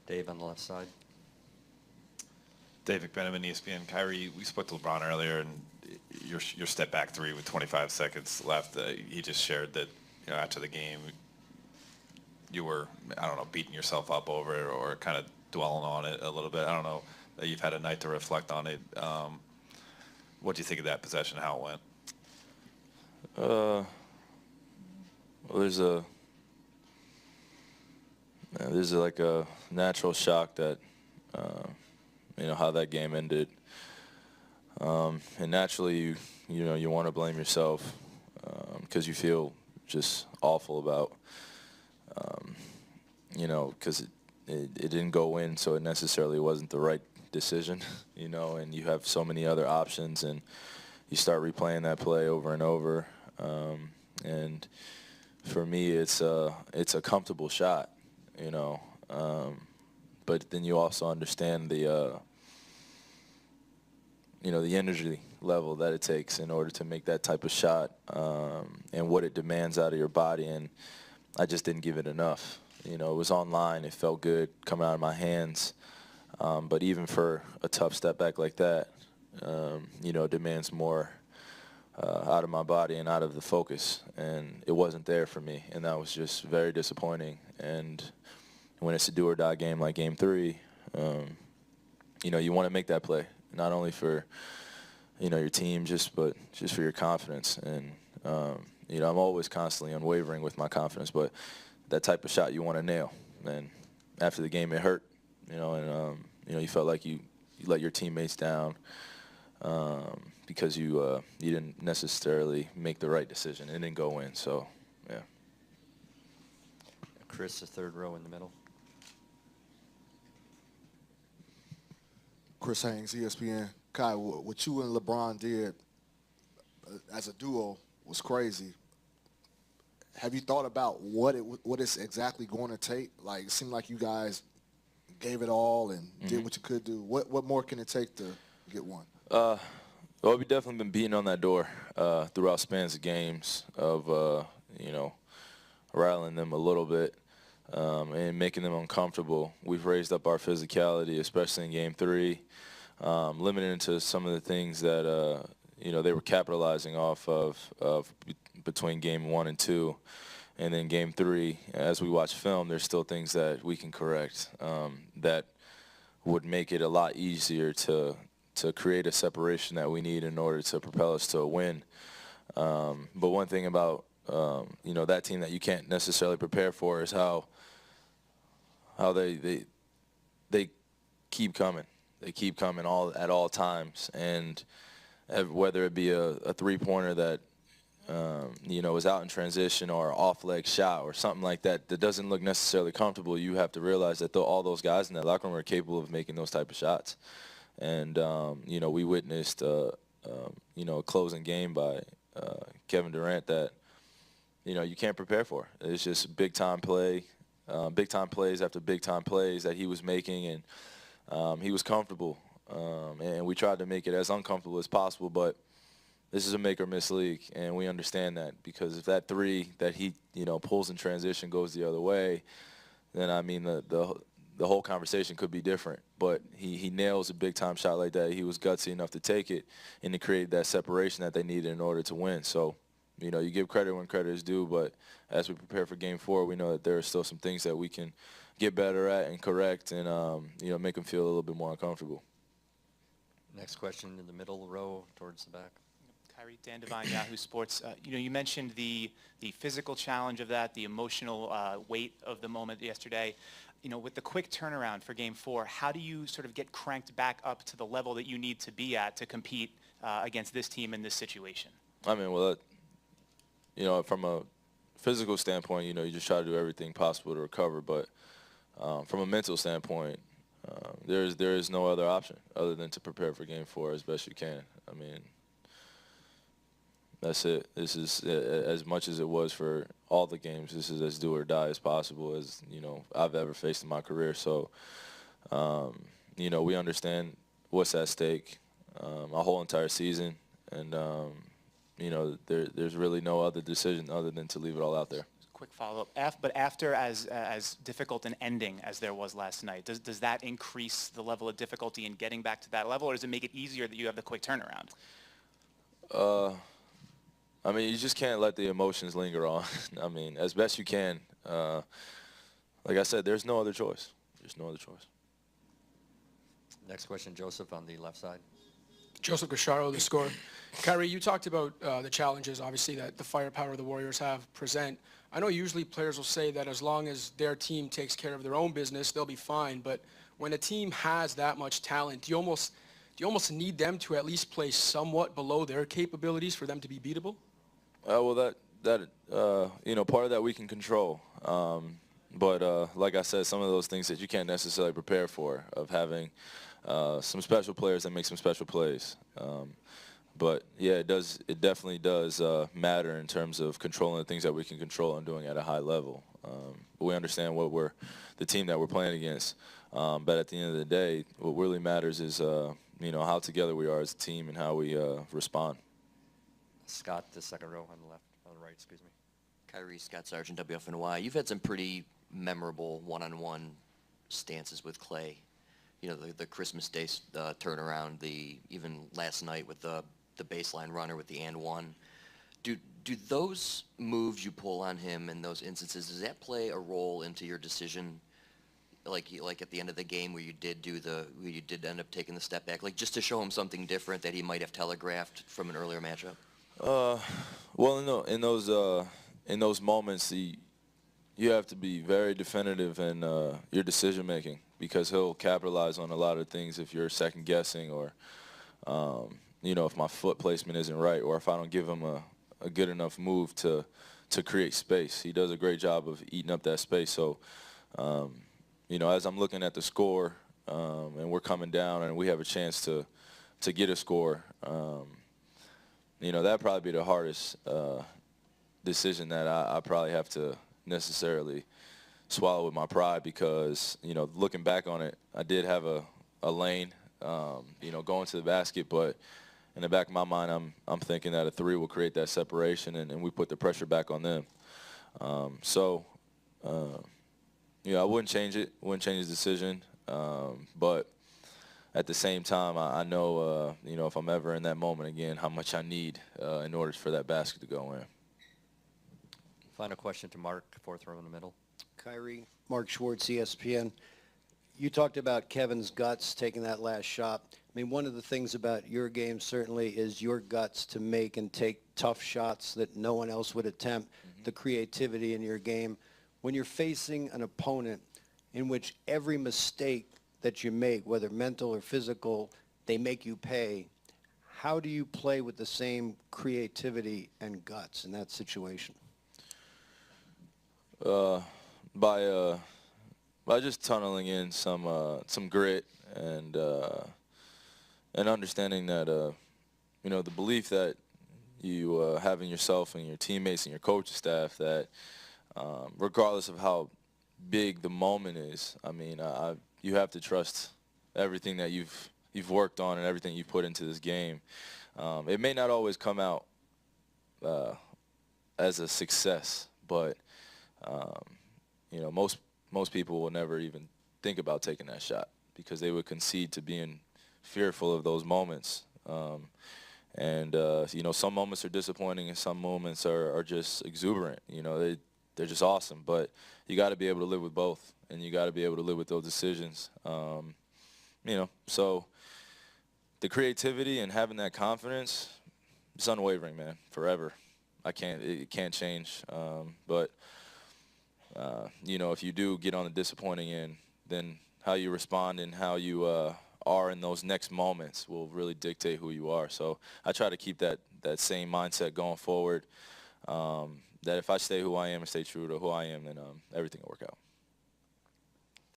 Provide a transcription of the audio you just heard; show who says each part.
Speaker 1: Dave on the left side.
Speaker 2: Dave McMenamin, ESPN. Kyrie, we spoke to LeBron earlier, and your step back three with 25 seconds left. He just shared that, after the game, you were, I don't know, beating yourself up over it or kind of dwelling on it a little bit. I don't know. You've had a night to reflect on it. What do you think of that possession? How it went?
Speaker 3: Well, there's like a natural shock that, how that game ended. And naturally, you want to blame yourself because you feel just awful about, because it didn't go in, so it necessarily wasn't the right decision, and you have so many other options, and you start replaying that play over and over. And for me, it's a comfortable shot, but then you also understand the the energy level that it takes in order to make that type of shot, and what it demands out of your body. And I just didn't give it enough. It was online. It felt good coming out of my hands. But even for a tough step back like that, it demands more out of my body and out of the focus. And it wasn't there for me. And that was just very disappointing. And when it's a do-or-die game like Game 3, you want to make that play, not only for, your team, but just for your confidence. And, I'm always constantly unwavering with my confidence, but that type of shot you want to nail. And after the game, it hurt, and, you felt like you let your teammates down because you didn't necessarily make the right decision. It didn't go in, so, yeah.
Speaker 1: Chris, the third row in the middle.
Speaker 4: Chris Haynes, ESPN. Kai, what you and LeBron did as a duo was crazy. Have you thought about what it's exactly going to take? Like, it seemed like you guys gave it all and did what you could do. What more can it take to get one?
Speaker 3: Well, we've definitely been beating on that door throughout spans of games of, rattling them a little bit and making them uncomfortable. We've raised up our physicality, especially in Game 3, limited into some of the things that, they were capitalizing off of between Game 1 and 2. And then Game 3, as we watch film, there's still things that we can correct that would make it a lot easier to create a separation that we need in order to propel us to a win. But one thing about, that team that you can't necessarily prepare for is how they keep coming. They keep coming at all times. And whether it be a three-pointer that, is out in transition or an off-leg shot or something like that doesn't look necessarily comfortable, you have to realize that all those guys in that locker room are capable of making those type of shots. And, we witnessed, a closing game by Kevin Durant that, you can't prepare for. It's just big-time play, big-time plays after big-time plays that he was making, and he was comfortable. And we tried to make it as uncomfortable as possible, but this is a make-or-miss league, and we understand that, because if that three that he, pulls in transition goes the other way, then, the whole conversation could be different. But he nails a big-time shot like that. He was gutsy enough to take it and to create that separation that they needed in order to win. So, you give credit when credit is due, but as we prepare for Game 4, we know that there are still some things that we can get better at and correct and, make them feel a little bit more uncomfortable.
Speaker 1: Next question in the middle row towards the back.
Speaker 5: Kyrie, Dan Devine, Yahoo Sports. You mentioned the physical challenge of that, the emotional weight of the moment yesterday. With the quick turnaround for Game 4, how do you sort of get cranked back up to the level that you need to be at to compete against this team in this situation?
Speaker 3: From a physical standpoint, you just try to do everything possible to recover. But from a mental standpoint, there is no other option other than to prepare for Game 4 as best you can. That's it. This is as much as it was for all the games. This is as do or die as possible as I've ever faced in my career. So, we understand what's at stake, our whole entire season, and there's really no other decision other than to leave it all out there.
Speaker 5: Quick follow-up. But after as difficult an ending as there was last night, does that increase the level of difficulty in getting back to that level, or does it make it easier that you have the quick turnaround?
Speaker 3: I mean, you just can't let the emotions linger on. I mean, as best you can. Like I said, there's no other choice. There's no other choice.
Speaker 1: Next question, Joseph on the left side.
Speaker 6: Joseph Gasharo, The Score. Kyrie, you talked about the challenges, obviously, that the firepower the Warriors have present. I know usually players will say that as long as their team takes care of their own business, they'll be fine. But when a team has that much talent, do you almost need them to at least play somewhat below their capabilities for them to be beatable?
Speaker 3: Well, part of that we can control. But like I said, some of those things that you can't necessarily prepare for, of having some special players that make some special plays. But yeah, it definitely does matter in terms of controlling the things that we can control and doing at a high level. But we understand the team that we're playing against. But at the end of the day, what really matters is how together we are as a team and how we respond.
Speaker 1: Scott, the second row on the right, excuse me.
Speaker 7: Kyrie, Scott Sargent, WFNY. You've had some pretty memorable one-on-one stances with Klay. You know, the Christmas Day turnaround, even last night with the baseline runner with the and one. Do those moves you pull on him in those instances, does that play a role into your decision? Like at the end of the game where you did end up taking the step back, like just to show him something different that he might have telegraphed from an earlier matchup?
Speaker 3: Well, in those moments, you have to be very definitive in your decision making, because he'll capitalize on a lot of things if you're second guessing, or if my foot placement isn't right, or if I don't give him a good enough move to create space. He does a great job of eating up that space. So as I'm looking at the score and we're coming down and we have a chance to get a score, that'd probably be the hardest decision that I probably have to necessarily swallow with my pride, because looking back on it, I did have a lane going to the basket, but in the back of my mind, I'm thinking that a three will create that separation, and we put the pressure back on them. I wouldn't change it, wouldn't change the decision, but at the same time, I know if I'm ever in that moment again, how much I need in order for that basket to go in.
Speaker 1: Final question to Mark, fourth row in the middle.
Speaker 8: Kyrie, Mark Schwartz, ESPN. You talked about Kevin's guts taking that last shot. I mean, one of the things about your game certainly is your guts to make and take tough shots that no one else would attempt, the creativity in your game. When you're facing an opponent in which every mistake that you make, whether mental or physical, they make you pay, how do you play with the same creativity and guts in that situation?
Speaker 3: By just tunneling in some grit and understanding that the belief that you have in yourself and your teammates and your coaching staff, that regardless of how big the moment is, I mean, you have to trust everything that you've worked on and everything you've put into this game. It may not always come out as a success, but most people will never even think about taking that shot, because they would concede to being fearful of those moments. Some moments are disappointing and some moments are just exuberant. They're just awesome. But you got to be able to live with both, and you got to be able to live with those decisions. So the creativity and having that confidence, it's unwavering, man, forever. It can't change. But if you do get on the disappointing end, then how you respond and how you are in those next moments will really dictate who you are. So I try to keep that same mindset going forward, that if I stay who I am and stay true to who I am, then everything will work out.